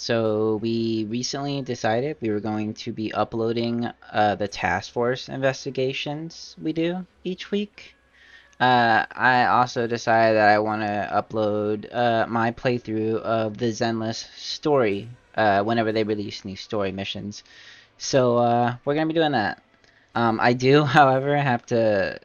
So we recently decided we were going to be uploading the task force investigations we do each week. I also decided that I want to upload my playthrough of the Zenless story whenever they release new story missions. So we're gonna be doing that. I do, however, have to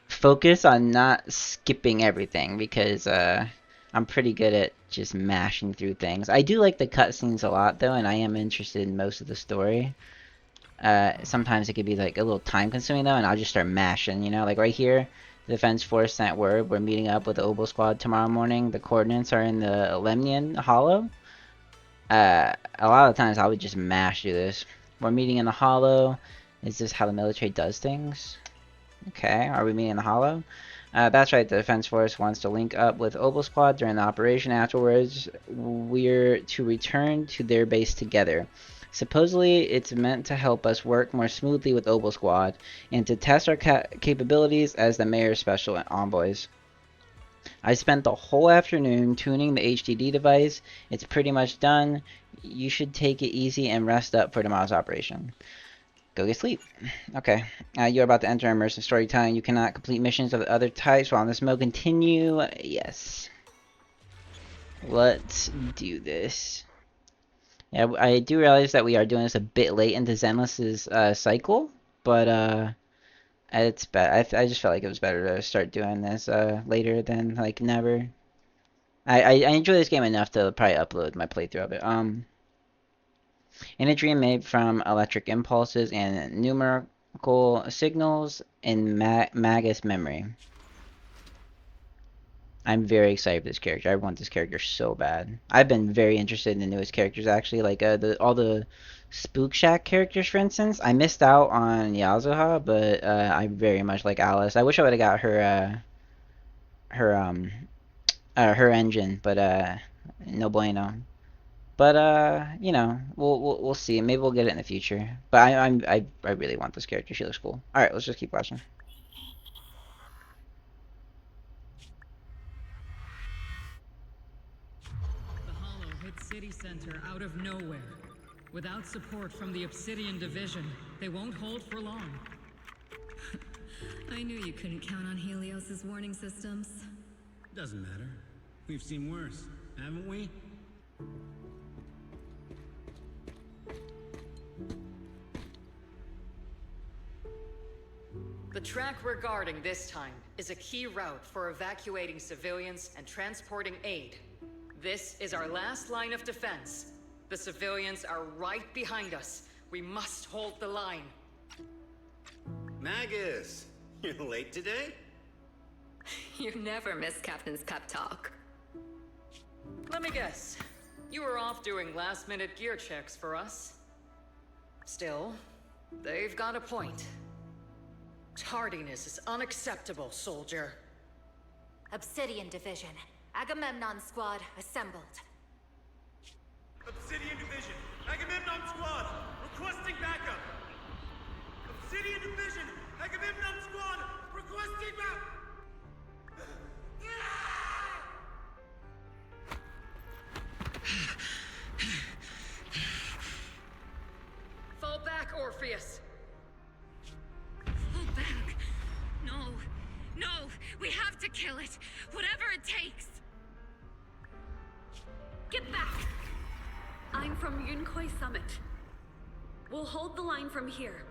focus on not skipping everything because I'm pretty good at just mashing through things. I do like the cutscenes a lot though, and I am interested in most of the story. Sometimes it could be like a little time consuming though, and I'll just start mashing, you know, like right here. The Defense Force sent word we're meeting up with the Oboe Squad tomorrow morning. The coordinates are in the Lemnian Hollow. A lot of times I would just mash through this. We're meeting in the Hollow. Is this how the military does things? Okay, are we meeting in the Hollow? That's right, the Defense Force wants to link up with Oboe Squad during the operation. Afterwards, we're to return to their base together. Supposedly, it's meant to help us work more smoothly with Oboe Squad and to test our capabilities as the Mayor's special envoys. I spent the whole afternoon tuning the HDD device. It's pretty much done. You should take it easy and rest up for tomorrow's operation. Go get sleep. Okay. You're about to enter immersive storytelling. You cannot complete missions of the other types while in this mode. Continue. Yes. Let's do this. Yeah, I do realize that we are doing this a bit late into Zenless's cycle, but it's bad. I just felt like it was better to start doing this later than like never. I enjoy this game enough to probably upload my playthrough of it. In a dream made from electric impulses and numerical signals in Magus memory. I'm very excited for this character. I want this character so bad. I've been very interested in the newest characters actually, like all the Spook Shack characters, for instance. I missed out on Yazuha, but I very much like Alice. I wish I would have got her her engine, but no bueno. But you know, we'll see. Maybe we'll get it in the future. But I really want this character. She looks cool. All right, let's just keep watching. The Hollow hit City Center out of nowhere. Without support from the Obsidian Division, they won't hold for long. I knew you couldn't count on Helios's warning systems. Doesn't matter. We've seen worse, haven't we? The track we're guarding this time is a key route for evacuating civilians and transporting aid. This is our last line of defense. The civilians are right behind us. We must hold the line. Magus, you're late today? You never miss Captain's pep talk. Let me guess. You were off doing last-minute gear checks for us. Still, they've got a point. Tardiness is unacceptable, soldier. Obsidian Division. Agamemnon Squad assembled. Obsidian Division. Agamemnon Squad. Requesting backup. Obsidian Division. Agamemnon Squad. Requesting backup. Fall back, Orpheus! Fall back. No. No. We have to kill it. Whatever it takes. Get back. I'm from Yunkoi Summit. We'll hold the line from here.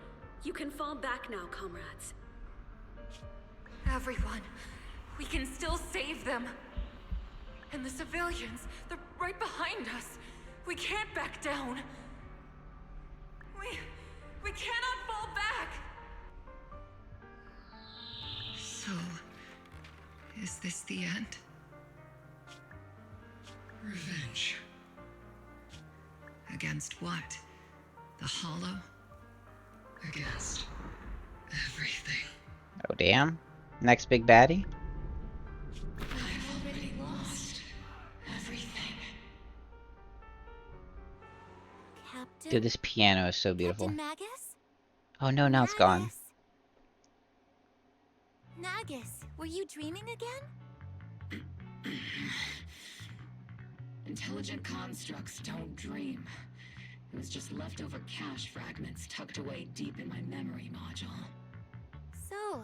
You can fall back now, comrades. Everyone. We can still save them. And the civilians, they're right behind us. We can't back down. We cannot fall back! So, is this the end? Revenge. Against what? The Hollow? Against everything. Oh damn! Next big baddie. I've already lost everything. Captain? Dude, this piano is so beautiful. Captain Magus? Oh no, now it's gone. Nagus, were you dreaming again? Intelligent constructs don't dream. It was just leftover cache fragments tucked away deep in my memory module. So,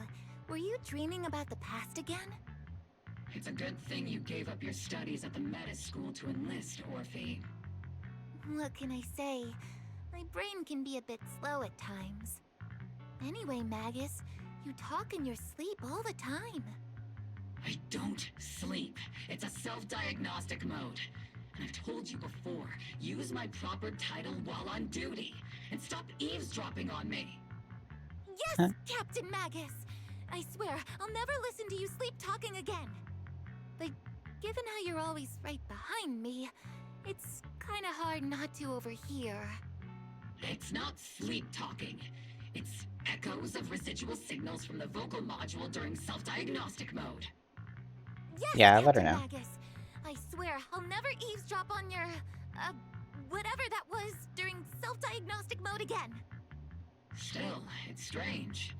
were you dreaming about the past again? It's a good thing you gave up your studies at the meta school to enlist, Orphe. What can I say? My brain can be a bit slow at times. Anyway, Magus, you talk in your sleep all the time. I don't sleep. It's a self-diagnostic mode. And I've told you before, use my proper title while on duty. And stop eavesdropping on me. Yes, Captain Magus! I swear, I'll never listen to you sleep talking again. But given how you're always right behind me, it's kinda hard not to overhear. It's not sleep talking. It's echoes of residual signals from the vocal module during self-diagnostic mode. Yes, Yeah, let her Captain know. Magus. I swear, I'll never eavesdrop on your, whatever that was during self-diagnostic mode again. Still, it's strange.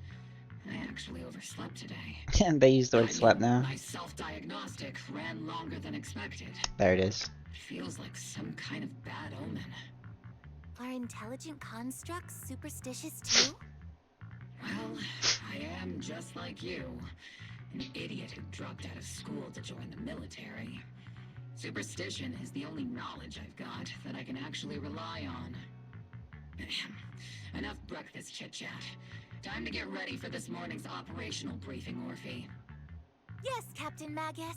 I actually overslept today. And they use the word slept now. My self-diagnostic ran longer than expected. There it is. Feels like some kind of bad omen. Are intelligent constructs superstitious too? Well, I am just like you. An idiot who dropped out of school to join the military. Superstition is the only knowledge I've got that I can actually rely on. Enough breakfast chit-chat. Time to get ready for this morning's operational briefing, Orphe. Yes, Captain Magus.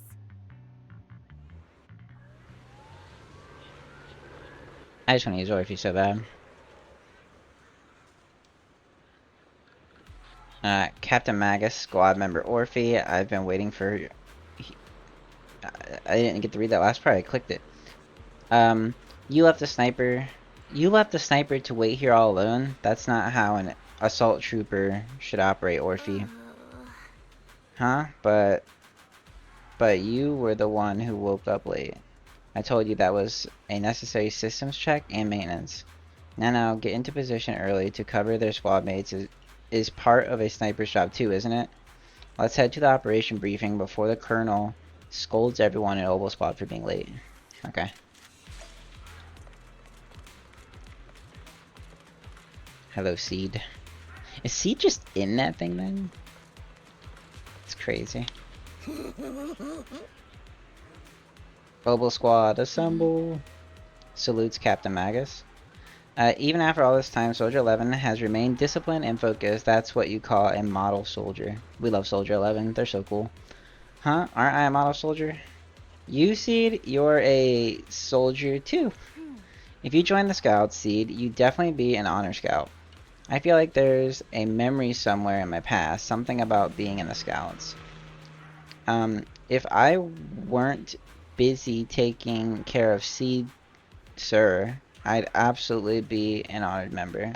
I just want to use Orphe so bad. Captain Magus, squad member Orphe. I've been waiting for... I didn't get to read that last part. I clicked it. You left the sniper... You left the sniper to wait here all alone? That's not how an assault trooper should operate, Orphe. Huh? But you were the one who woke up late. I told you that was a necessary systems check and maintenance. Now, get into position early to cover their squad mates is part of a sniper's job too, isn't it? Let's head to the operation briefing before the colonel scolds everyone in Oboe Squad for being late. Okay. Hello, Seed. Is Seed just in that thing then? It's crazy. Oboe Squad, assemble. Salutes Captain Magus. Even after all this time, Soldier 11 has remained disciplined and focused. That's what you call a model soldier. We love Soldier 11. They're so cool. Huh? Aren't I a model soldier? You, Seed, you're a soldier too. If you join the Scouts, Seed, you'd definitely be an honor scout. I feel like there's a memory somewhere in my past, something about being in the Scouts. If I weren't busy taking care of Seed, sir, I'd absolutely be an honored member.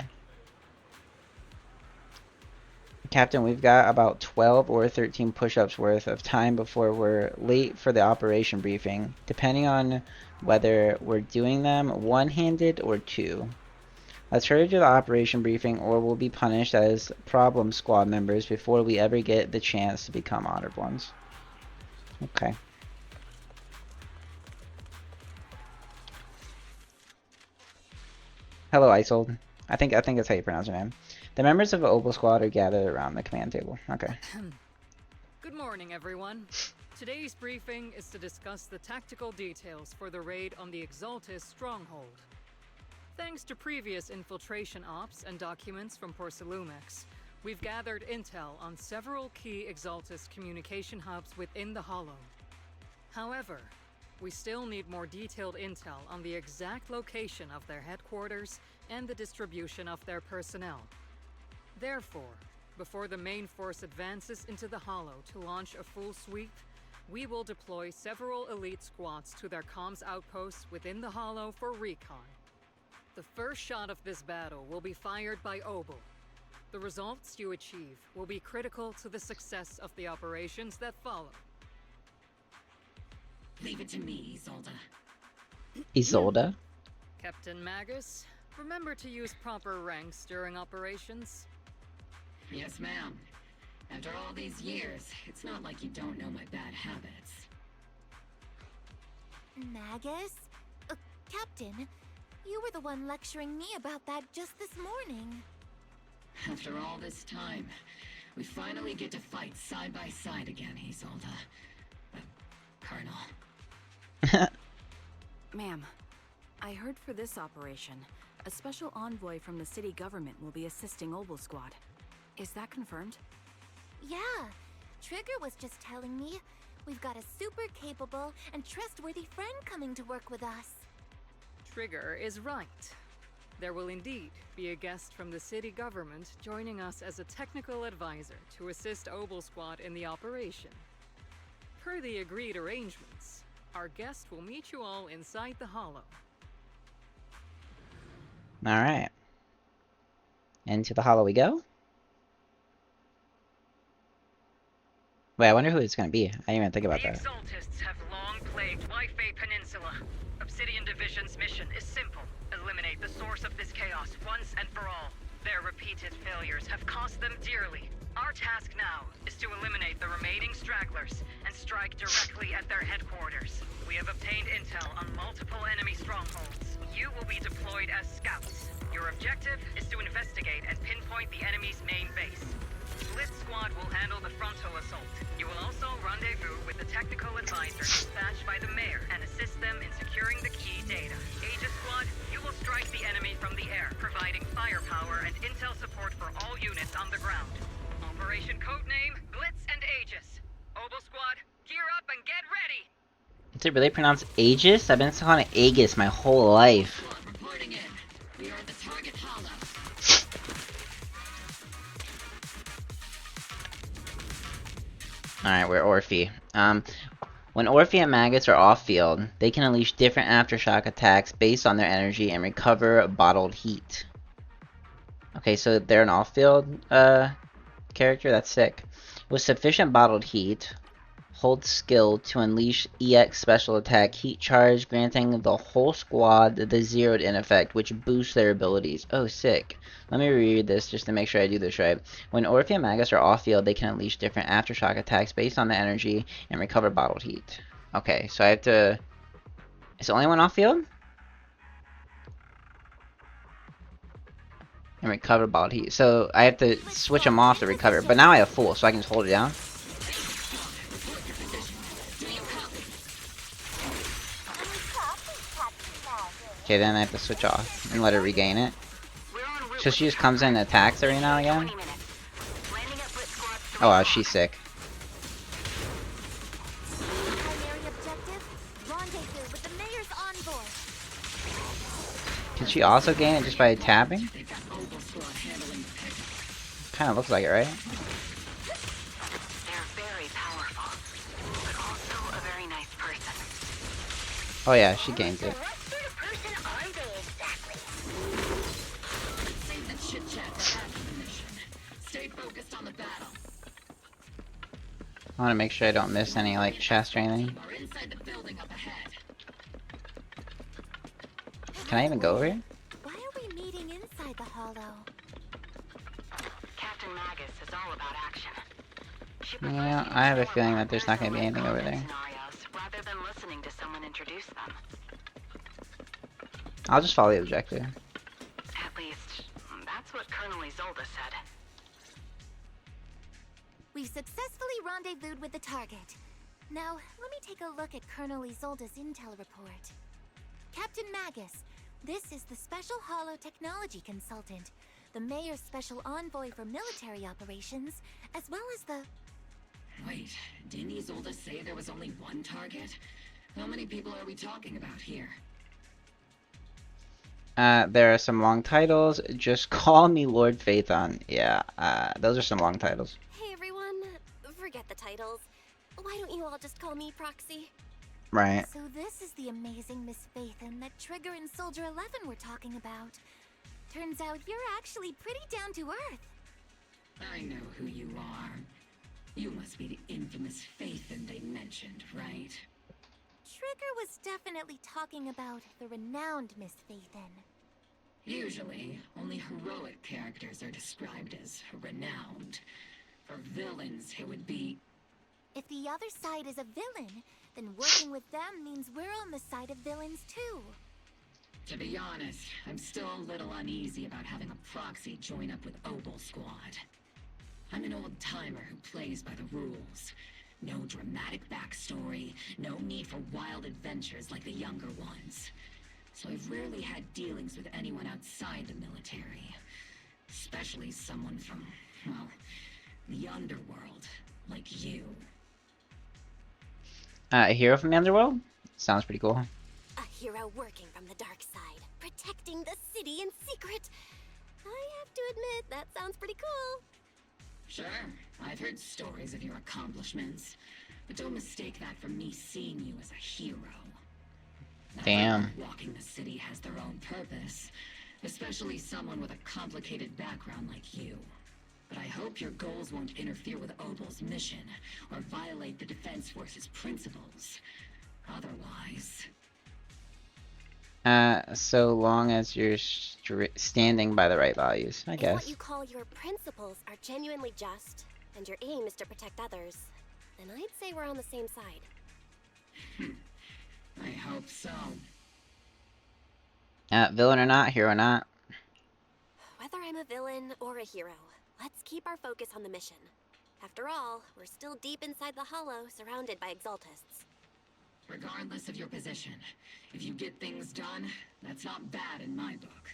Captain, we've got about 12 or 13 push-ups worth of time before we're late for the operation briefing, depending on whether we're doing them one-handed or two. Let's hurry to the operation briefing or we'll be punished as problem squad members before we ever get the chance to become honored ones. Okay. Hello, Isold. I think that's how you pronounce your name. The members of the Oboe Squad are gathered around the command table. Okay. Good morning, everyone. Today's briefing is to discuss the tactical details for the raid on the Exaltus stronghold. Thanks to previous infiltration ops and documents from Porcelumex, we've gathered intel on several key Exaltus communication hubs within the Hollow. However, we still need more detailed intel on the exact location of their headquarters and the distribution of their personnel. Therefore, before the main force advances into the Hollow to launch a full sweep, we will deploy several elite squads to their comms outposts within the Hollow for recon. The first shot of this battle will be fired by Oboe. The results you achieve will be critical to the success of the operations that follow. Leave it to me, Isolda. Isolda? Captain Magus, remember to use proper ranks during operations. Yes, ma'am. After all these years, it's not like you don't know my bad habits. Magus, Captain, you were the one lecturing me about that just this morning. After all this time, we finally get to fight side by side again, Isolde. Colonel. Ma'am, I heard for this operation, a special envoy from the city government will be assisting Obel Squad. Is that confirmed? Yeah, Trigger was just telling me we've got a super capable and trustworthy friend coming to work with us. Trigger is right. There will indeed be a guest from the city government joining us as a technical advisor to assist Obel Squad in the operation. Per the agreed arrangements, our guest will meet you all inside the Hollow. Alright. Into the Hollow we go? Wait, I wonder who it's gonna be. I didn't even think about The that. Exaltists have long plagued Wi-Fi Peninsula. Obsidian Division's mission is simple. Eliminate the source of this chaos once and for all. Their repeated failures have cost them dearly. Our task now is to eliminate the remaining stragglers and strike directly at their headquarters. We have obtained intel on multiple enemy strongholds. You will be deployed as scouts. Your objective is to investigate and pinpoint the enemy's main base. Blitz Squad will handle the frontal assault. You will also rendezvous with the technical advisor dispatched by the mayor and assist them in securing the key data. Aegis Squad, you will strike the enemy from the air, providing firepower and intel support for all units on the ground. Operation codename Blitz and Aegis. Obel Squad, gear up and get ready! Is it really pronounced Aegis? I've been calling it Aegis my whole life. Reporting in. We are at the target hollow. Alright, we're Orphe. When Orphe and Magus are off-field, they can unleash different aftershock attacks based on their energy and recover bottled heat. Okay, so they're an off-field character? That's sick. With sufficient bottled heat, hold skill to unleash EX special attack heat charge, granting the whole squad the zeroed in effect, which boosts their abilities. Oh, sick. Let me reread this just to make sure I do this right. When Orphe and Magus are off-field, they can unleash different aftershock attacks based on the energy and recover bottled heat. Okay, so I have to... Is the only one off-field? And recover bottled heat. So I have to switch them off to recover. But now I have full, so I can just hold it down. Okay, then I have to switch off and let her regain it. So she just comes in and attacks every now and again? Oh wow, she's sick. Primary objective, rendezvous with the mayor's envoy. Can she also gain it just by tapping? Kinda looks like it, right? They're very powerful, but also a very nice person. Oh yeah, she gains it. What sort of person are they exactly? Save the chit-chat for after the mission. Stay focused on the battle. I wanna make sure I don't miss any, like, chest or anything. Are inside the building up ahead. Can I even go over here? Why are we meeting inside the hollow? Captain Magus is all about action. She Yeah, I have a feeling that there's not gonna be anything over there. scenarios rather than listening to someone introduce them. I'll just follow the objective. At least, that's what Colonel Isolde said. We've successfully rendezvoused with the target. Now, let me take a look at Colonel Isolde's intel report. Captain Magus, this is the Special Hollow Technology Consultant, the Mayor's Special Envoy for Military Operations, as well as the... Wait, didn't Isolde say there was only one target? How many people are we talking about here? There are some long titles. Just call me Lord Phaethon. Yeah, those are some long titles. Hey everyone, forget the titles. Why don't you all just call me Proxy? Right. So this is the amazing Miss Phaethon that Trigger and Soldier 11 were talking about. Turns out you're actually pretty down to earth. I know who you are. You must be the infamous Phaethon they mentioned, right? Trigger was definitely talking about the renowned Miss Phaethon. Usually, only heroic characters are described as renowned. For villains, it would be... If the other side is a villain, then working with them means we're on the side of villains too. To be honest, I'm still a little uneasy about having a proxy join up with Obel Squad. I'm an old-timer who plays by the rules. No dramatic backstory, no need for wild adventures like the younger ones. So I've rarely had dealings with anyone outside the military. Especially someone from, well, the underworld, like you. A hero from the underworld? Sounds pretty cool. A hero working from the dark side, protecting the city in secret. I have to admit, that sounds pretty cool. Sure, I've heard stories of your accomplishments, but don't mistake that for me seeing you as a hero. Damn. Walking the city has their own purpose, especially someone with a complicated background like you. But I hope your goals won't interfere with Obel's mission, or violate the Defense Force's principles. Otherwise... So long as you're standing by the right values, I guess. If what you call your principles are genuinely just, and your aim is to protect others, then I'd say we're on the same side. I hope so. Villain or not, hero or not. Whether I'm a villain or a hero, let's keep our focus on the mission. After all, we're still deep inside the Hollow, surrounded by Exaltists. Regardless of your position, if you get things done, that's not bad in my book.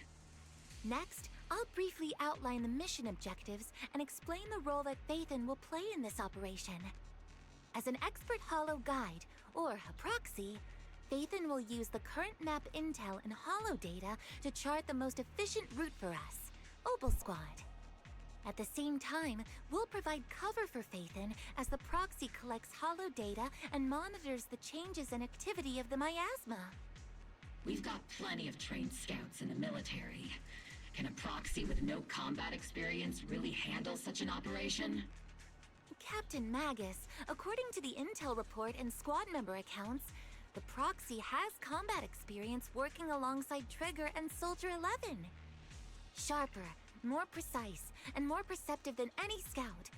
Next, I'll briefly outline the mission objectives and explain the role that Phaethon will play in this operation. As an expert Hollow guide, or a proxy, Phaethon will use the current map intel and Hollow data to chart the most efficient route for us, Obel Squad. At the same time, we'll provide cover for Phaethon as the proxy collects Hollow data and monitors the changes and activity of the miasma. We've got plenty of trained scouts in the military. Can a proxy with no combat experience really handle such an operation? Captain Magus, according to the intel report and squad member accounts, the proxy has combat experience working alongside Trigger and Soldier 11. Sharper, more precise, and more perceptive than any scout.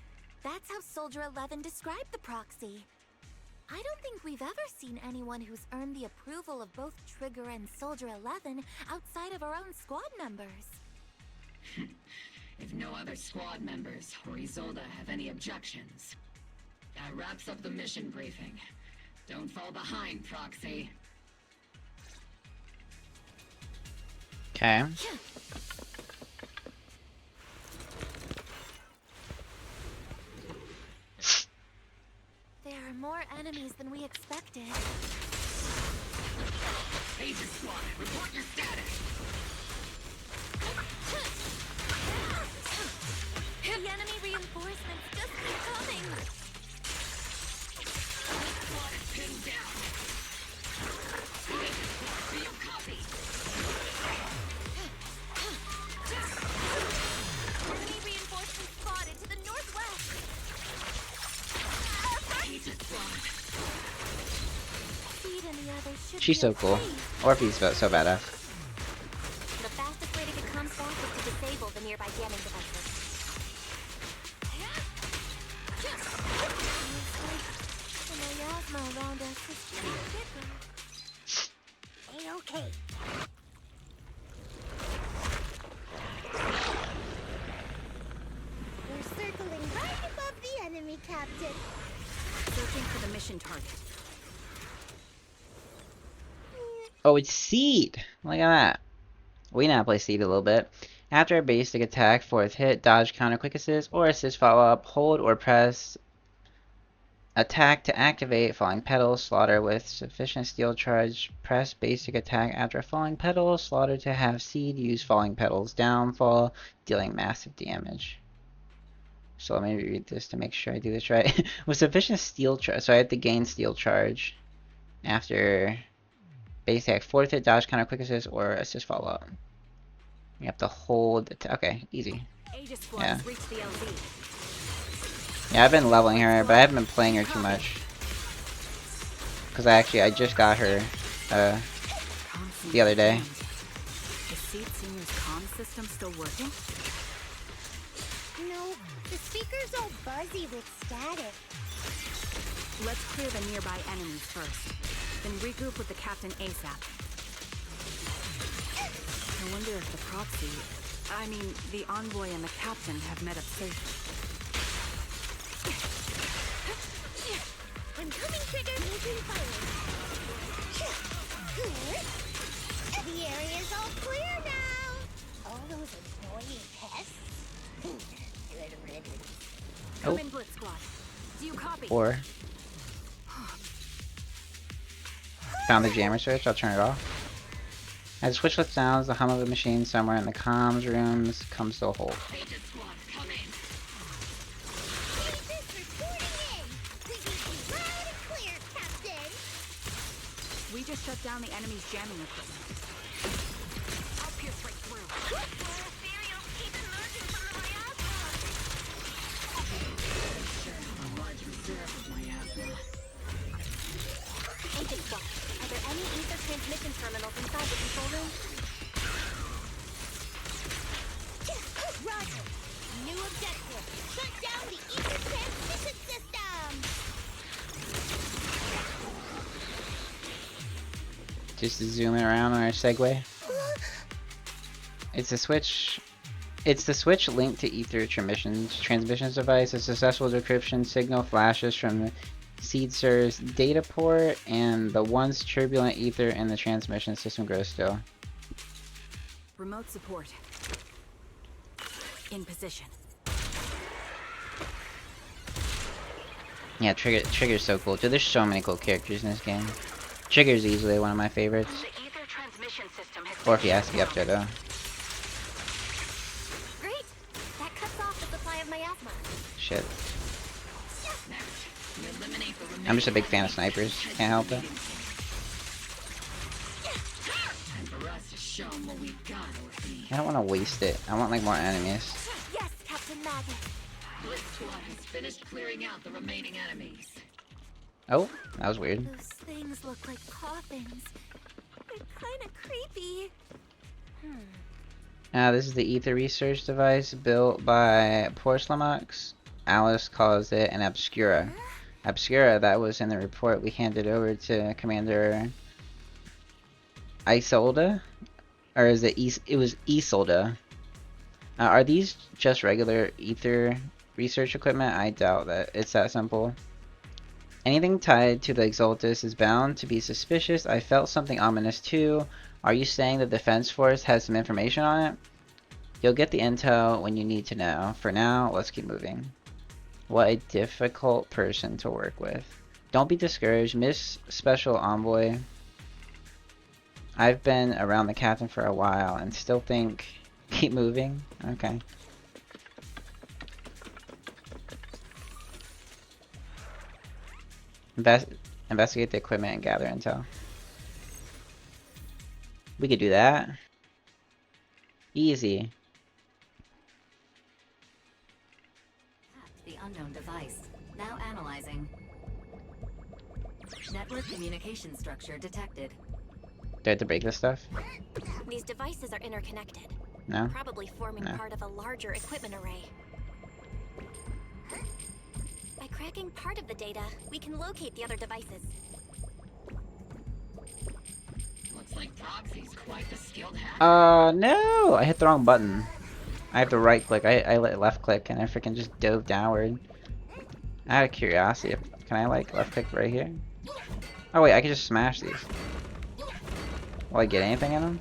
That's how Soldier 11 described the proxy. I don't think we've ever seen anyone who's earned the approval of both Trigger and Soldier 11 outside of our own squad members. If no other squad members or Isolde have any objections, that wraps up the mission briefing. Don't fall behind, Proxy. Okay. There are more enemies than we expected. Agent Squad, report your status! The enemy reinforcements just keep coming! Squad is pinned down! Agent Squad, do you copy? Enemy reinforcements spotted to the northwest! Agent Squad! Speed and the others should She's be so okay. cool. Orphe's so badass. The fastest way to get comms back is to disable the nearby jamming devices. The miasma around us is getting bigger. A-okay. We're circling right above the enemy, Captain. Searching for the mission target. Oh, it's Seed! Look at that. We now play Seed a little bit. After a basic attack, fourth hit, dodge, counter, quick assist, or assist follow-up, hold or press attack to activate falling petals, slaughter with sufficient steel charge, press basic attack after falling petals, slaughter to have Seed, use falling petals, downfall, dealing massive damage. So let me read this to make sure I do this right. With sufficient steel charge, so I have to gain steel charge after basic fourth hit, dodge, counter, quick assist, or assist follow up. You have to hold it. Okay, easy. Yeah. Yeah, I've been leveling her, but I haven't been playing her too much. Cause I just got her the other day. Is Seed Senior's comm system still working? No, the speaker's all buzzy with static. Let's clear the nearby enemies first. Then regroup with the captain ASAP. wonder if the proxy, I mean, the envoy and the captain have met up safely. Incoming trigger making fire. The area's all clear now. All those annoying pests. Good riddance. Come in, Blitz Squad. Do you copy? Or found the jammer switch. I'll turn it off. As the switch lifts sounds, the hum of a machine somewhere in the comms rooms comes to a halt. We just shut down the enemy's jamming equipment. I'll pierce right through. Agent Squad, are there any ether transmission terminals inside the control room? Roger. New objective. Shut down the ether transmission system. Just zooming around on our Segway. It's a switch. It's the switch linked to ether transmissions device. A successful decryption signal flashes from the Seedser's data port, and the once turbulent ether in the transmission system grows still. Remote support. In position. Yeah, Trigger's so cool. Dude, there's so many cool characters in this game. Trigger's easily one of my favorites. Or if you ask me up there though. Great! That cuts off the supply of miasma. Shit. I'm just a big fan of snipers. Can't help it. I don't want to waste it. I want like more enemies. Yes, Captain Maggot. Blitz Squad has finished clearing out the remaining enemies. Oh, that was weird. Those things look like coffins. They're kind of creepy. This is the ether research device built by Porcelamox. Alice calls it an Obscura. Obscura, that was in the report we handed over to Commander Isolda? Or is it it was Isolda. Are these just regular ether research equipment? I doubt that it's that simple. Anything tied to the Exaltus is bound to be suspicious. I felt something ominous too. Are you saying the Defense Force has some information on it? You'll get the intel when you need to know. For now, let's keep moving. What a difficult person to work with. Don't be discouraged, Miss Special Envoy. I've been around the captain for a while and still think... Keep moving? Okay. Investigate the equipment and gather intel. We could do that. Easy. The unknown device. Now analyzing. Network communication structure detected. Do I have to break this stuff? These devices are interconnected. No? Probably forming part of a larger equipment array. By cracking part of the data, we can locate the other devices. Looks like Proxy's quite the skilled hacker. No! I hit the wrong button. I have to right click. I left click and I freaking just dove downward. Out of curiosity, can I like left click right here? Oh wait, I can just smash these. Will I get anything in them?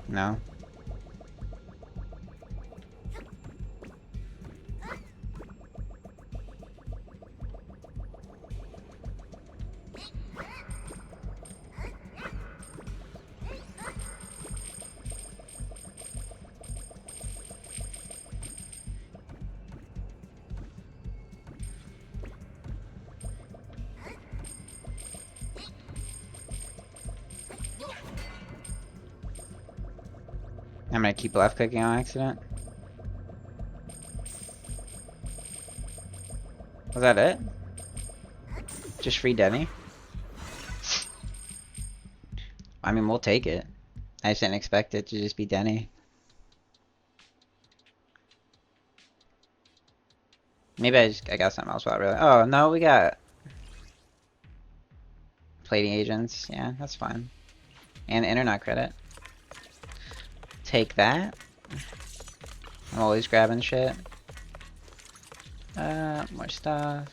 No. I'm gonna keep left clicking on accident. Was that it? Just free Denny? I mean, we'll take it. I just didn't expect it to just be Denny. Maybe I got something else about really. Oh no, we got plating agents. Yeah, that's fine. And internet credit. take that. I'm always grabbing shit. More stuff.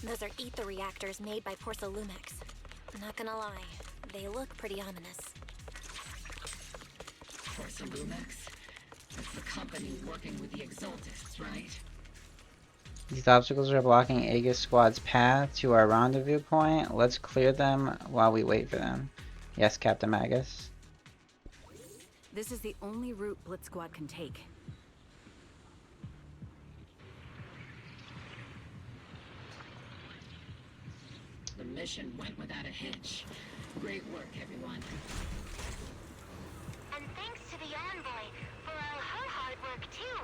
Those are ether reactors made by Porcelumex. Not gonna lie, they look pretty ominous. Porcelumex? It's the company working with the Exaltists, right? These obstacles are blocking Aegis Squad's path to our rendezvous point. Let's clear them while we wait for them. Yes, Captain Magus. This is the only route Blitz Squad can take. The mission went without a hitch. Great work, everyone. And thanks to the envoy for all her hard work, too.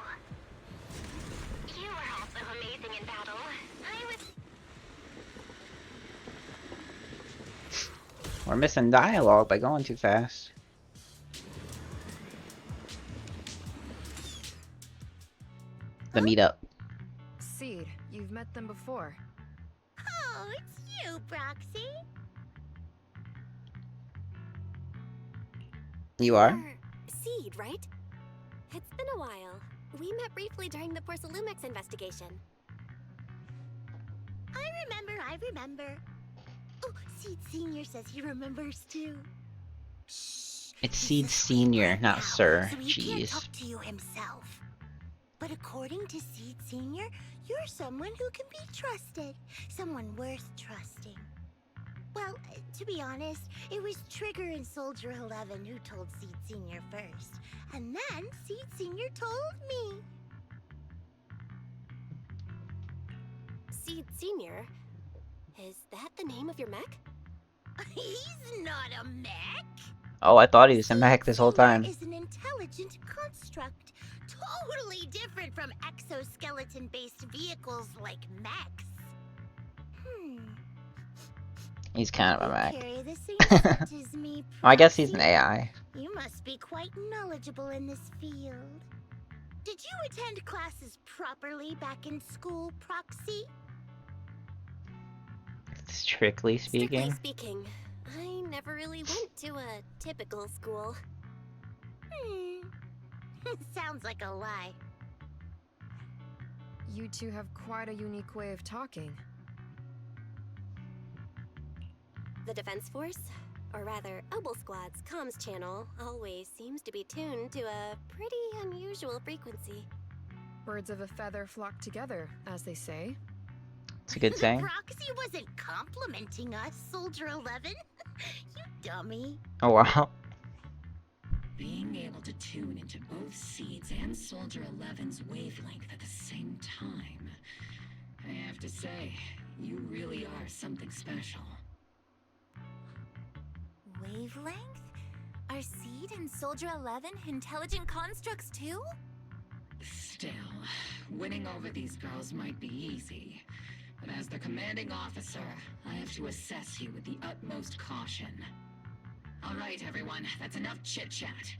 You were also amazing in battle. We're missing dialogue by going too fast. The meetup. Seed, you've met them before. Oh, it's you, Proxy. You are? Seed, right? It's been a while. We met briefly during the Porcelumex investigation. I remember. Oh, Seed Senior says he remembers too. Shh. It's Seed Senior, not now, Sir. So he can't Jeez. talk to you himself. But according to Seed Senior, you're someone who can be trusted. Someone worth trusting. Well, to be honest, it was Trigger and Soldier 11 who told Seed Senior first. And then Seed Senior told me. Seed Senior? Is that the name of your mech? He's not a mech. Oh, I thought he was a mech this whole time. Is an intelligent construct, totally different from exoskeleton-based vehicles like mechs. He's kind of a mech. Carry the same scent as me, Well, I guess he's an Proxy. AI. You must be quite knowledgeable in this field. Did you attend classes properly back in school, Proxy? Strictly speaking. Strictly speaking, I never really went to a typical school. Sounds like a lie. You two have quite a unique way of talking. The Defense Force, or rather, Obel Squad's comms channel, always seems to be tuned to a pretty unusual frequency. Birds of a feather flock together, as they say. It's a good saying. Proxy wasn't complimenting us, Soldier 11. You dummy. Oh wow. Being able to tune into both Seeds and Soldier 11's wavelength at the same time. I have to say, you really are something special. Wavelength? Are Seed and Soldier 11 intelligent constructs too? Still, winning over these girls might be easy. But as the commanding officer, I have to assess you with the utmost caution. All right, everyone, that's enough chit-chat.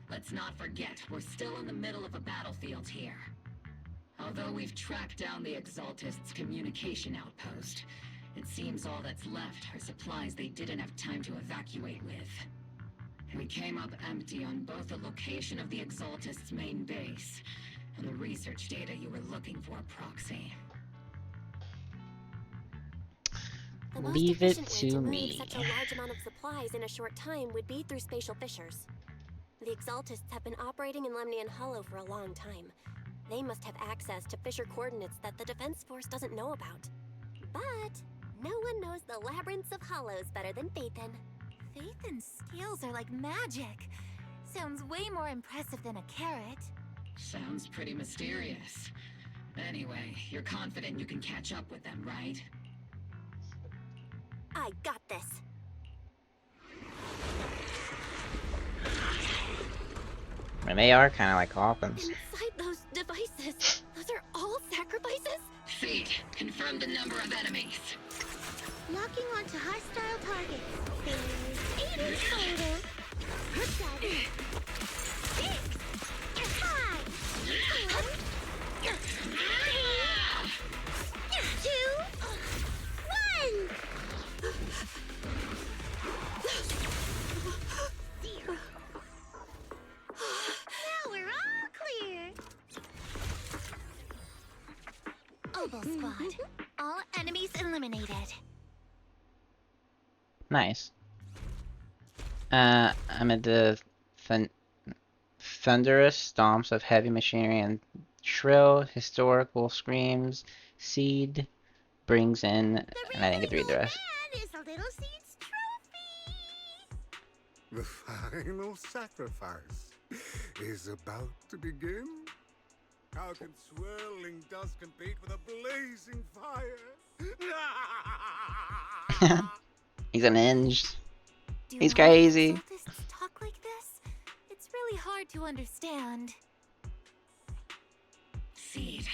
Let's not forget, we're still in the middle of a battlefield here. Although we've tracked down the Exaltists' communication outpost, it seems all that's left are supplies they didn't have time to evacuate with. We came up empty on both the location of the Exaltists' main base and the research data you were looking for, Proxy. The most Leave it efficient way to move me. such a large amount of supplies in a short time would be through spatial fissures. The Exaltists have been operating in Lemnian Hollow for a long time. They must have access to fissure coordinates that the Defense Force doesn't know about. But no one knows the labyrinths of hollows better than Phaethon. Phaethon's skills are like magic. Sounds way more impressive than a carrot. Sounds pretty mysterious. Anyway, you're confident you can catch up with them, right? I got this. And they are kind of like coffins. Inside those devices, those are all sacrifices? Seed, confirm the number of enemies. Locking onto hostile targets. There's 8 in total. 7, 6, 5, 4, 3, 2, 1. All enemies eliminated. Nice. Amid the thunderous stomps of heavy machinery and shrill historical screams, Seed brings in, and I didn't get to read the rest. That is a little Seed's trophy. The final sacrifice is about to begin. How can swirling dust compete with a blazing fire? He's unhinged. Do He's all crazy. Exaltists talk like this? It's really hard to understand. Seed,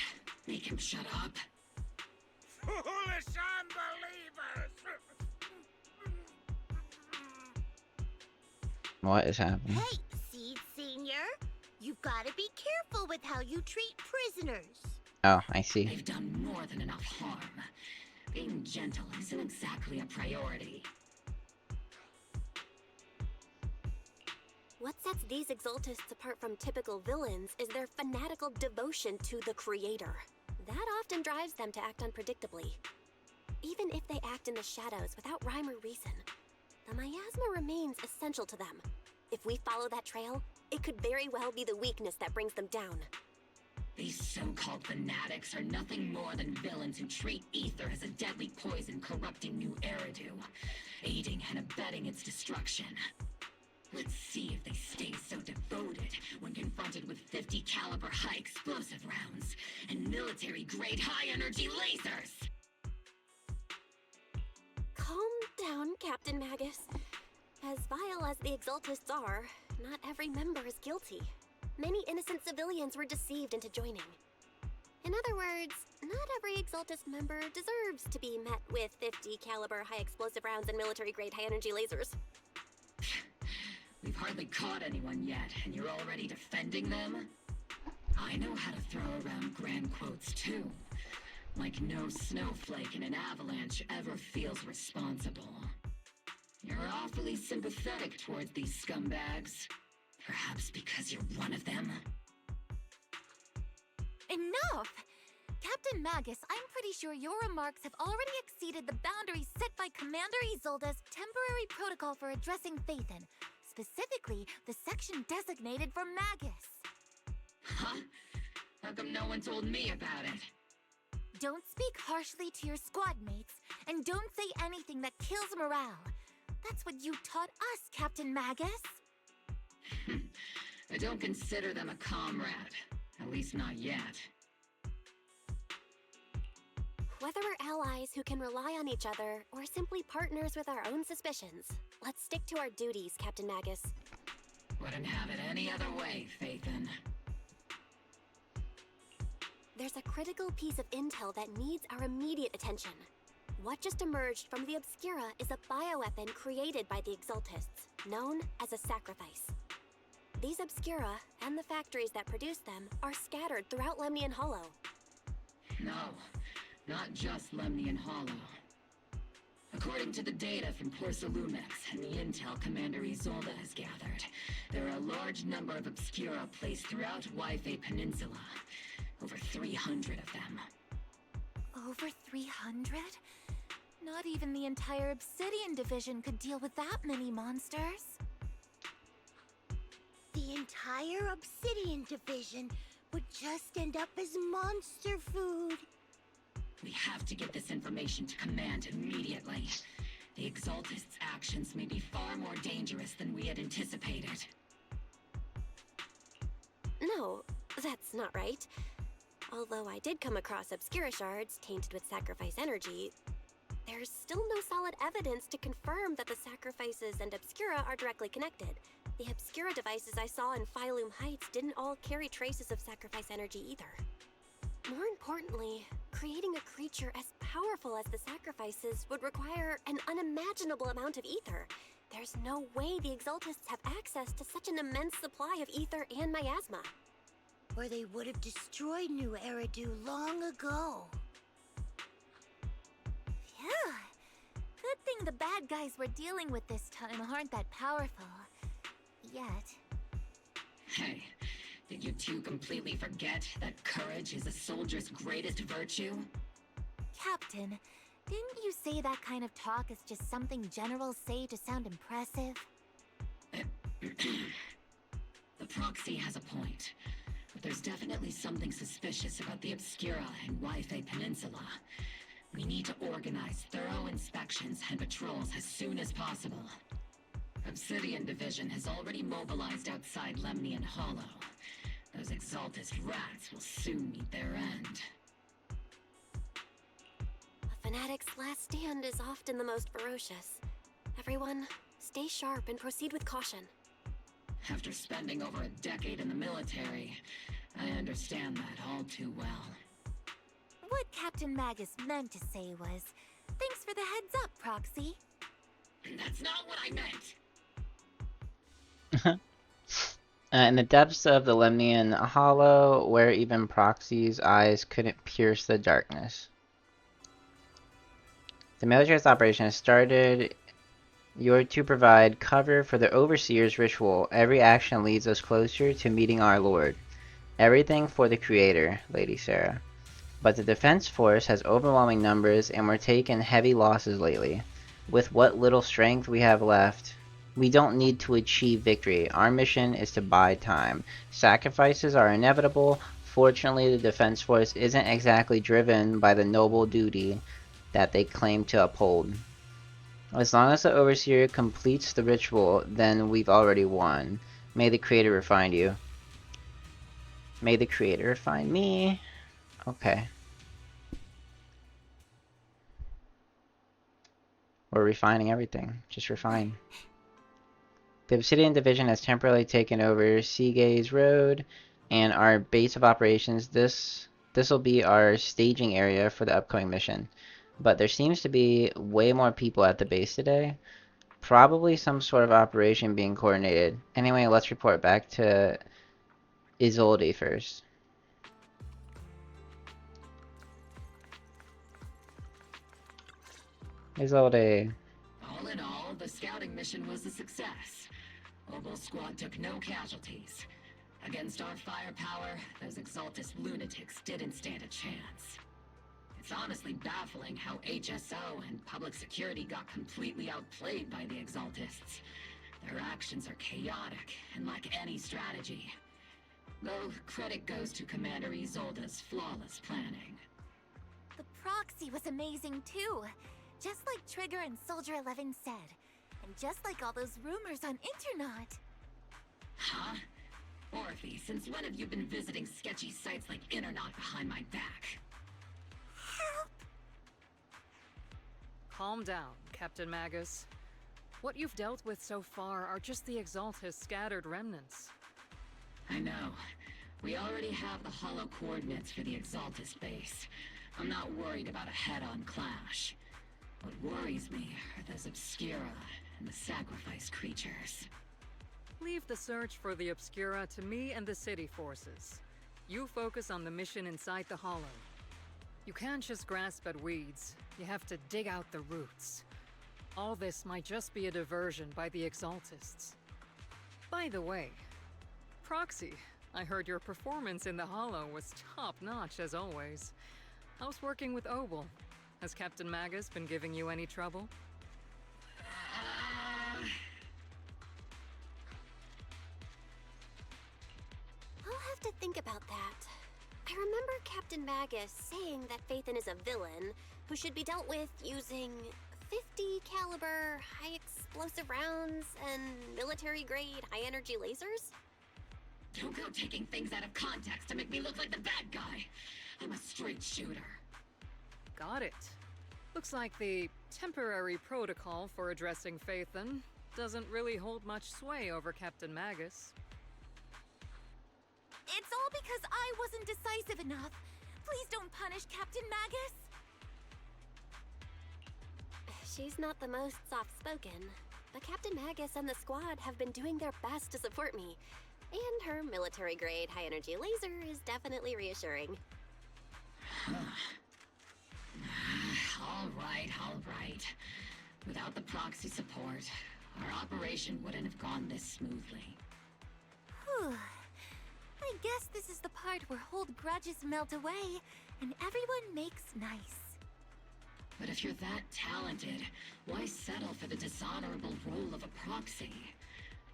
make him shut up. Foolish unbelievers! What is happening? Hey, Seed Senior. You've got to be careful with how you treat prisoners. Oh, I see. They've done more than enough harm. Being gentle isn't exactly a priority. What sets these Exaltists apart from typical villains is their fanatical devotion to the Creator. That often drives them to act unpredictably. Even if they act in the shadows without rhyme or reason, the miasma remains essential to them. If we follow that trail, it could very well be the weakness that brings them down. These so-called fanatics are nothing more than villains who treat ether as a deadly poison corrupting New Eridu, aiding and abetting its destruction. Let's see if they stay so devoted when confronted with 50 caliber high explosive rounds and military-grade high-energy lasers! Calm down, Captain Magus. As vile as the Exaltists are, not every member is guilty. Many innocent civilians were deceived into joining. In other words, not every Exaltist member deserves to be met with 50 caliber high explosive rounds and military-grade high-energy lasers. We've hardly caught anyone yet, and you're already defending them? I know how to throw around grand quotes too. Like no snowflake in an avalanche ever feels responsible. You're awfully sympathetic towards these scumbags. Perhaps because you're one of them? Enough! Captain Magus, I'm pretty sure your remarks have already exceeded the boundaries set by Commander Isolde's temporary protocol for addressing Phaethon. Specifically, the section designated for Magus. Huh? How come no one told me about it? Don't speak harshly to your squad mates, and don't say anything that kills morale. That's what you taught us, Captain Magus. I don't consider them a comrade. At least not yet. Whether we're allies who can rely on each other, or simply partners with our own suspicions, let's stick to our duties, Captain Magus. Wouldn't have it any other way, Phaethon. There's a critical piece of intel that needs our immediate attention. What just emerged from the Obscura is a bioweapon created by the Exaltists, known as a sacrifice. These Obscura, and the factories that produce them, are scattered throughout Lemnian Hollow. No, not just Lemnian Hollow. According to the data from Porcelumex and the intel Commander Isolde has gathered, there are a large number of Obscura placed throughout Yphae Peninsula. Over 300 of them. Over 300? Not even the entire Obsidian Division could deal with that many monsters. The entire Obsidian Division would just end up as monster food. We have to get this information to Command immediately. The Exaltists' actions may be far more dangerous than we had anticipated. No, that's not right. Although I did come across Obscura shards tainted with sacrifice energy, there's still no solid evidence to confirm that the sacrifices and Obscura are directly connected. The Obscura devices I saw in Phylum Heights didn't all carry traces of sacrifice energy either. More importantly, creating a creature as powerful as the sacrifices would require an unimaginable amount of ether. There's no way the Exaltists have access to such an immense supply of ether and miasma. Or they would have destroyed New Eridu long ago. Phew. Good thing the bad guys we're dealing with this time aren't that powerful. Yet. Hey, did you two completely forget that courage is a soldier's greatest virtue? Captain, didn't you say that kind of talk is just something generals say to sound impressive? The proxy has a point, but there's definitely something suspicious about the Obscura and Wi-Fi Peninsula. We need to organize thorough inspections and patrols as soon as possible. Obsidian Division has already mobilized outside Lemnian Hollow. Those Exaltist rats will soon meet their end. A fanatic's last stand is often the most ferocious. Everyone, stay sharp and proceed with caution. After spending over a decade in the military, I understand that all too well. What Captain Magus meant to say was, thanks for the heads up, Proxy. That's not what I meant! In the depths of the Lemnian Hollow, where even Proxy's eyes couldn't pierce the darkness. The military's operation has started. You're to provide cover for the Overseer's ritual. Every action leads us closer to meeting our Lord. Everything for the Creator, Lady Sarah. But the defense force has overwhelming numbers and we're taking heavy losses lately. With what little strength we have left, we don't need to achieve victory. Our mission is to buy time. Sacrifices are inevitable. Fortunately, the defense force isn't exactly driven by the noble duty that they claim to uphold. As long as the Overseer completes the ritual, then we've already won. May the Creator refine you. May the Creator refine me. Okay. We're refining everything. Just refine. The Obsidian Division has temporarily taken over Seagaze Road and our base of operations. This will be our staging area for the upcoming mission. But there seems to be way more people at the base today. Probably some sort of operation being coordinated. Anyway, let's report back to Isolde first. Isolde. All in all, the scouting mission was a success. Obel Squad took no casualties. Against our firepower, those Exaltist lunatics didn't stand a chance. It's honestly baffling how HSO and public security got completely outplayed by the Exaltists. Their actions are chaotic and lack any strategy. Though credit goes to Commander Isolde's flawless planning. The proxy was amazing too. Just like Trigger and Soldier 11 said. And just like all those rumors on Internet. Huh? Orphe, since when have you been visiting sketchy sites like Internet behind my back? Help! Calm down, Captain Magus. What you've dealt with so far are just the Exaltist scattered remnants. I know. We already have the hollow coordinates for the Exaltist base. I'm not worried about a head-on clash. What worries me are those Obscura and the sacrifice creatures. Leave the search for the Obscura to me and the city forces. You focus on the mission inside the Hollow. You can't just grasp at weeds. You have to dig out the roots. All this might just be a diversion by the Exaltists. By the way, Proxy, I heard your performance in the Hollow was top-notch as always. How's working with Obel? Has Captain Magus been giving you any trouble? I'll have to think about that. I remember Captain Magus saying that Phaethon is a villain who should be dealt with using 50 caliber high explosive rounds and military-grade high-energy lasers? Don't go taking things out of context to make me look like the bad guy. I'm a straight shooter. Got it. Looks like the temporary protocol for addressing Phaethon doesn't really hold much sway over Captain Magus. It's all because I wasn't decisive enough. Please don't punish Captain Magus. She's not the most soft-spoken, but Captain Magus and the squad have been doing their best to support me. And her military-grade high-energy laser is definitely reassuring. All right. Without the proxy support, our operation wouldn't have gone this smoothly. Whew. I guess this is the part where old grudges melt away and everyone makes nice. But if you're that talented, why settle for the dishonorable role of a proxy?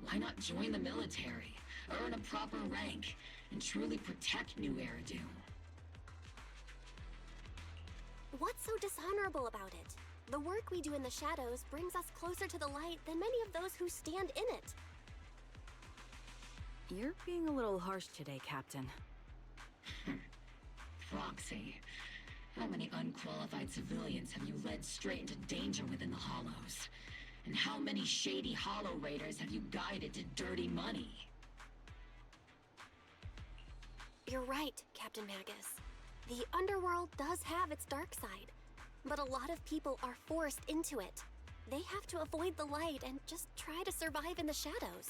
Why not join the military, earn a proper rank, and truly protect New Eridu? What's so dishonorable about it? The work we do in the shadows brings us closer to the light than many of those who stand in it. You're being a little harsh today, Captain. Proxy. How many unqualified civilians have you led straight into danger within the Hollows? And how many shady Hollow Raiders have you guided to dirty money? You're right, Captain Magus. The underworld does have its dark side, but a lot of people are forced into it. They have to avoid the light and just try to survive in the shadows.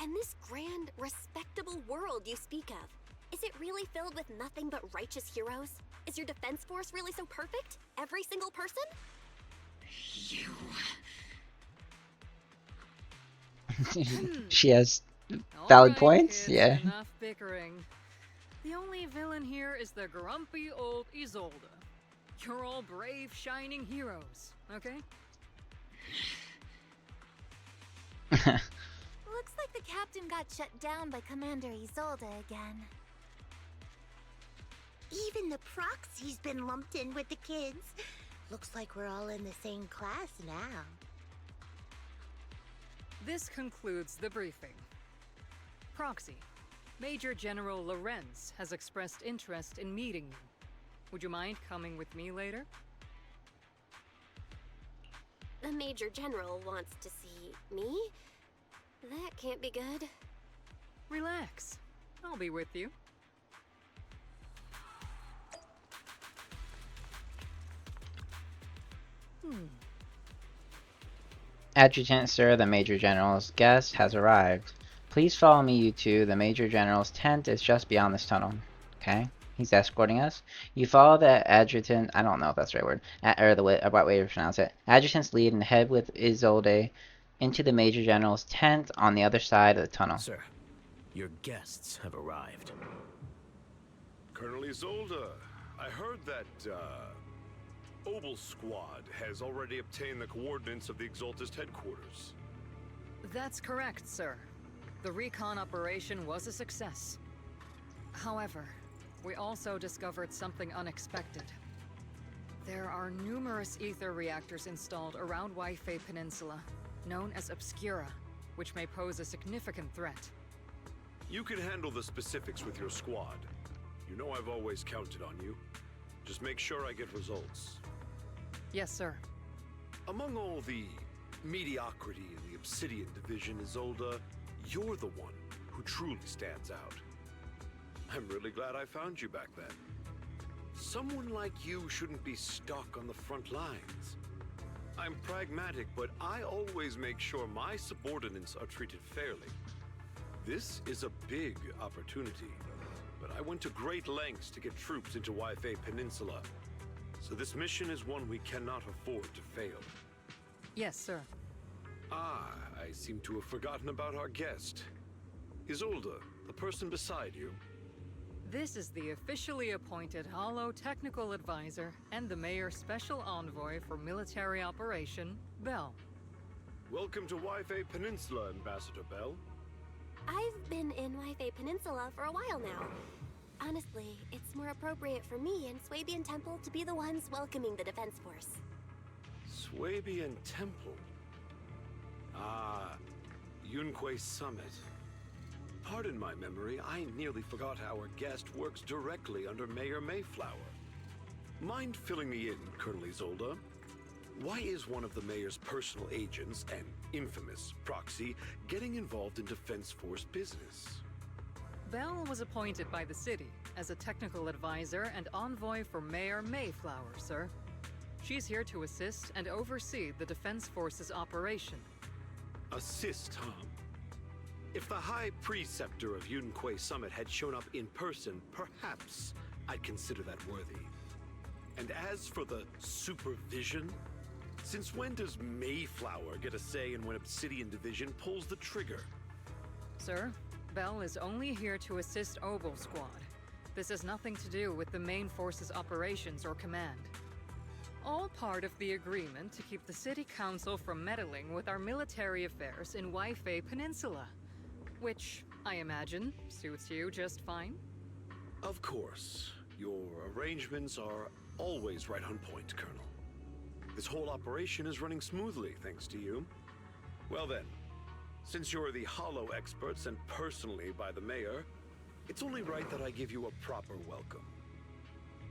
And this grand, respectable world you speak of, is it really filled with nothing but righteous heroes? Is your defense force really so perfect? Every single person? She has valid points. Kids, Yeah. enough bickering. The only villain here is the grumpy old Isolde. You're all brave, shining heroes, okay? Looks like the captain got shut down by Commander Isolde again. Even the proxy's been lumped in with the kids. Looks like we're all in the same class now. This concludes the briefing. Proxy, Major General Lorenz has expressed interest in meeting you. Would you mind coming with me later? The Major General wants to see me? That can't be good. Relax. I'll be with you. Adjutant, sir, the Major General's guest has arrived. Please follow me, you two. The Major General's tent is just beyond this tunnel. Okay? He's escorting us. You follow the adjutant, I don't know if that's the right word, or the right way to pronounce it. Adjutant's lead and head with Isolde into the Major General's tent on the other side of the tunnel. Sir, your guests have arrived. Colonel Isolde, I heard that, Obel Squad has already obtained the coordinates of the Exaltist headquarters. That's correct, sir. The recon operation was a success. However, we also discovered something unexpected. There are numerous ether reactors installed around Waifei Peninsula, known as Obscura, which may pose a significant threat. You can handle the specifics with your squad. You know I've always counted on you. Just make sure I get results. Yes, sir. Among all the mediocrity in the Obsidian Division, Isolde, you're the one who truly stands out. I'm really glad I found you back then. Someone like you shouldn't be stuck on the front lines. I'm pragmatic, but I always make sure my subordinates are treated fairly. This is a big opportunity, but I went to great lengths to get troops into Waifei Peninsula. So this mission is one we cannot afford to fail. Yes, sir. Ah, I seem to have forgotten about our guest. Isolde, the person beside you. This is the officially appointed Hollow Technical Advisor and the Mayor's Special Envoy for Military Operation, Bell. Welcome to Waifei Peninsula, Ambassador Bell. I've been in Waifei Peninsula for a while now. Honestly, it's more appropriate for me and Swabian Temple to be the ones welcoming the Defense Force. Swabian Temple? Ah, Yunquei Summit. Pardon my memory, I nearly forgot our guest works directly under Mayor Mayflower. Mind filling me in, Colonel Isolde? Why is one of the Mayor's personal agents, an infamous proxy, getting involved in Defense Force business? Bell was appointed by the city as a technical advisor and envoy for Mayor Mayflower, sir. She's here to assist and oversee the Defense Force's operation. Assist, huh? If the High Preceptor of Yunquei Summit had shown up in person, perhaps I'd consider that worthy. And as for the supervision, since when does Mayflower get a say in when Obsidian Division pulls the trigger? Sir, Bell is only here to assist Obel Squad. This has nothing to do with the main force's operations or command. All part of the agreement to keep the city council from meddling with our military affairs in Waifei Peninsula. Which, I imagine, suits you just fine? Of course. Your arrangements are always right on point, Colonel. This whole operation is running smoothly, thanks to you. Well then, since you're the Hollow experts and personally by the mayor, it's only right that I give you a proper welcome.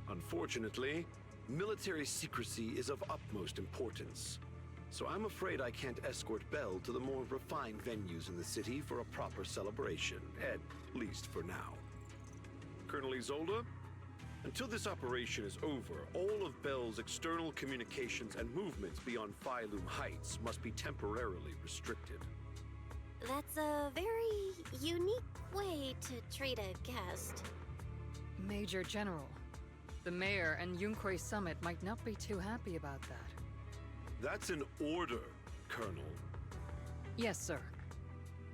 Unfortunately, military secrecy is of utmost importance, so I'm afraid I can't escort Belle to the more refined venues in the city for a proper celebration, at least for now. Colonel Isolde, until this operation is over, all of Belle's external communications and movements beyond Phylum Heights must be temporarily restricted. That's a very unique way to treat a guest. Major General, the mayor and Yunquei Summit might not be too happy about that. That's an order, Colonel. Yes, sir.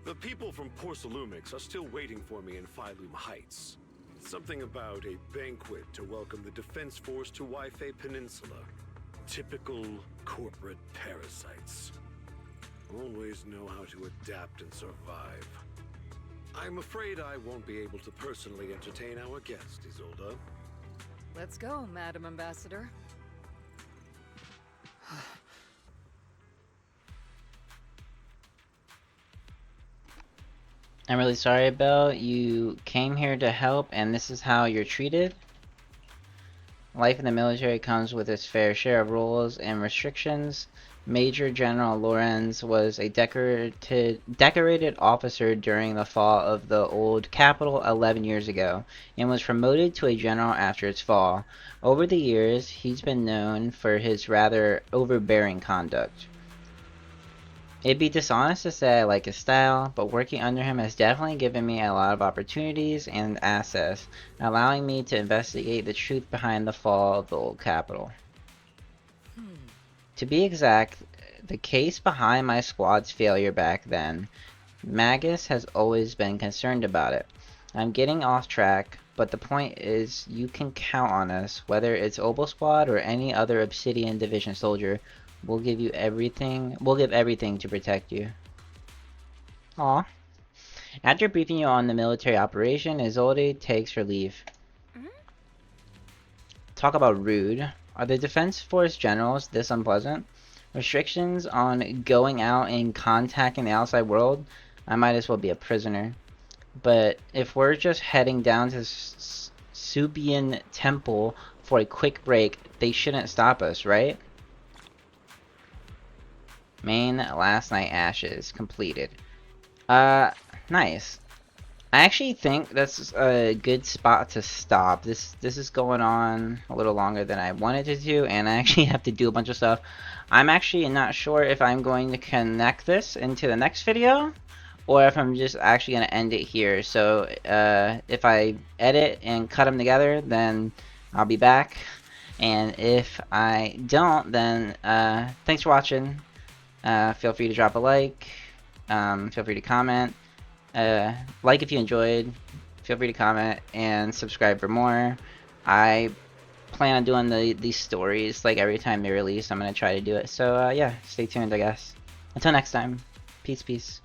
The people from Porcelumix are still waiting for me in Phylum Heights. Something about a banquet to welcome the Defense Force to Waifei Peninsula. Typical corporate parasites. Always know how to adapt and survive. I'm afraid I won't be able to personally entertain our guest, Isolde. Let's go, Madam Ambassador. I'm really sorry, Belle. You came here to help, and this is how you're treated. Life in the military comes with its fair share of rules and restrictions. Major General Lorenz was a decorated officer during the fall of the old capital 11 years ago, and was promoted to a general after its fall. Over the years, he's been known for his rather overbearing conduct. It'd be dishonest to say I like his style, but working under him has definitely given me a lot of opportunities and access, allowing me to investigate the truth behind the fall of the old capital. To be exact, the case behind my squad's failure back then, Magus has always been concerned about it. I'm getting off track, but the point is you can count on us, whether it's Obel Squad or any other Obsidian Division soldier. We'll give everything to protect you. Aw. After briefing you on the military operation, Isolde takes her leave. Talk about rude. Are the Defense Force generals this unpleasant? Restrictions on going out and contacting the outside world? I might as well be a prisoner. But if we're just heading down to Subian Temple for a quick break, they shouldn't stop us, right? Main last night ashes completed. Nice. I actually think that's a good spot to stop. This is going on a little longer than I wanted it to, and I actually have to do a bunch of stuff. I'm actually not sure if I'm going to connect this into the next video, or if I'm just actually going to end it here. So if I edit and cut them together, then I'll be back. And if I don't, then thanks for watching. Feel free to drop a like. Feel free to comment. Like if you enjoyed. Feel free to comment and subscribe for more. I plan on doing these stories like every time they release. I'm gonna try to do it. So yeah, stay tuned, I guess. Until next time, peace.